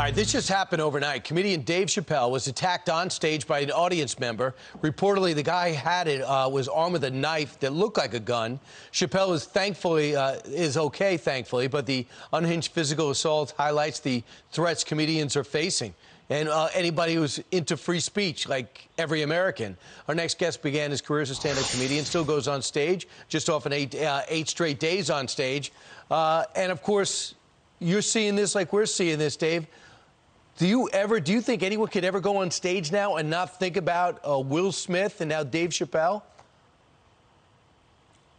All right, this just happened overnight. Comedian Dave Chappelle was attacked on stage by an audience member. Reportedly, the guy was armed with a knife that looked like a gun. Chappelle is okay, thankfully, but the unhinged physical assault highlights the threats comedians are facing. And anybody who's into free speech, like every American. Our next guest began his career as a stand-up comedian, still goes on stage, just off an eight straight days on stage. And of course, you're seeing this like we're seeing this, Dave. Do you think anyone could ever go on stage now and not think about Will Smith and now Dave Chappelle?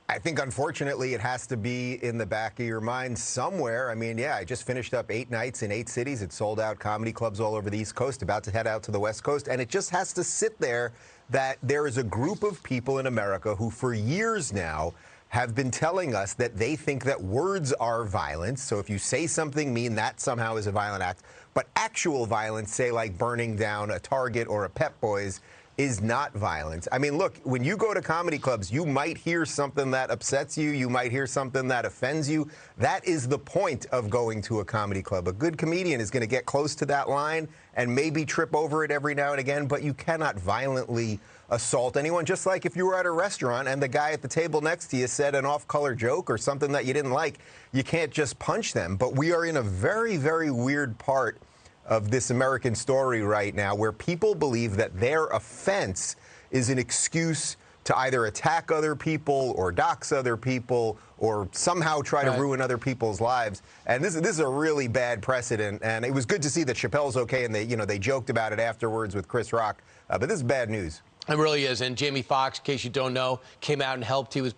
I think, unfortunately, it has to be in the back of your mind somewhere. I mean, yeah, I just finished up 8 nights in 8 cities. It sold out comedy clubs all over the East Coast, about to head out to the West Coast. And it just has to sit there that there is a group of people in America who, for years now, have been telling us that they think that words are violence. So if you say something mean, that somehow is a violent act. But actual violence, say like burning down a Target or a Pep Boys, is not violence. I mean, look, when you go to comedy clubs, you might hear something that upsets you. You might hear something that offends you. That is the point of going to a comedy club. A good comedian is going to get close to that line and maybe trip over it every now and again, but you cannot violently assault anyone. Just like if you were at a restaurant and the guy at the table next to you said an off-color joke or something that you didn't like, you can't just punch them. But we are in a very, very weird part of this American story right now where people believe that their offense is an excuse to either attack other people or dox other people or somehow try to ruin other people's lives. And this is a really bad precedent. And it was good to see that Chappelle's okay and they joked about it afterwards with Chris Rock. But this is bad news. It really is. And Jamie Foxx, in case you don't know, came out and helped. He was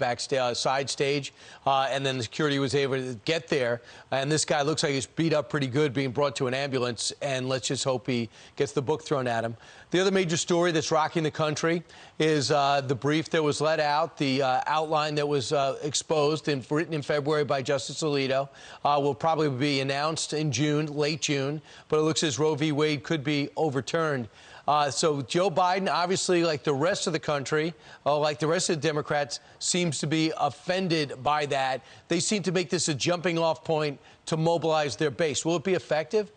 side stage, and then the security was able to get there. And this guy looks like he's beat up pretty good, being brought to an ambulance, and let's just hope he gets the book thrown at him. The other major story that's rocking the country is the brief that was let out, the outline that was exposed and written in February by Justice Alito, will probably be announced in June, late June, but it looks as Roe v. Wade could be overturned. So Joe Biden, obviously, like the rest of the country, like the rest of the Democrats, seems to be offended by that. They seem to make this a jumping-off point to mobilize their base. Will it be effective?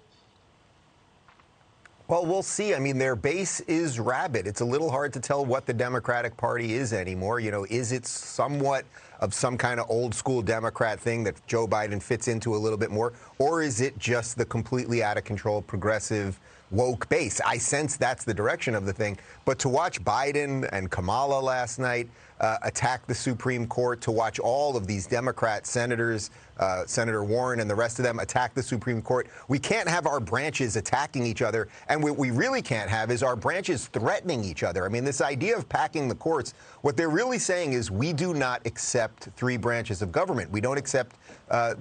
Well, we'll see. I mean, their base is rabid. It's a little hard to tell what the Democratic Party is anymore. You know, is it somewhat of some kind of old-school Democrat thing that Joe Biden fits into a little bit more, or is it just the completely out-of-control progressive woke base? I sense that's the direction of the thing. But to watch Biden and Kamala last night attack the Supreme Court, to watch all of these Democrat senators, Senator Warren and the rest of them, attack the Supreme Court, we can't have our branches attacking each other. And what we really can't have is our branches threatening each other. I mean, this idea of packing the courts, what they're really saying is we do not accept 3 branches of government. We don't accept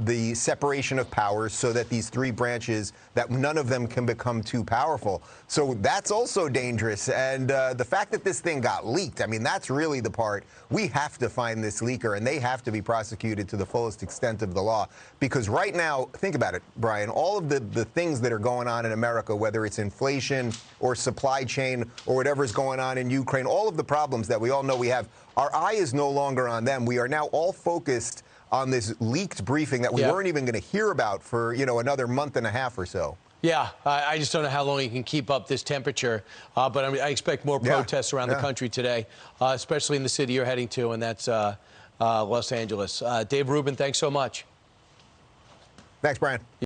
the separation of powers so that these 3 branches, that none of them can become too powerful. So that's also dangerous. And the fact that this thing got leaked, I mean, that's really the part. We have to find this leaker, and they have to be prosecuted to the fullest extent of the law. Because right now, think about it, Brian, all of the things that are going on in America, whether it's inflation or supply chain or whatever is going on in Ukraine, all of the problems that we all know we have, our eye is no longer on them. We are now all focused on this leaked briefing that we weren't even going to hear about for, another month and a half or so. Yeah, I just don't know how long you can keep up this temperature, but I expect more protests around the country today, especially in the city you're heading to, and that's Los Angeles. Dave Rubin, thanks so much. Thanks, Brian.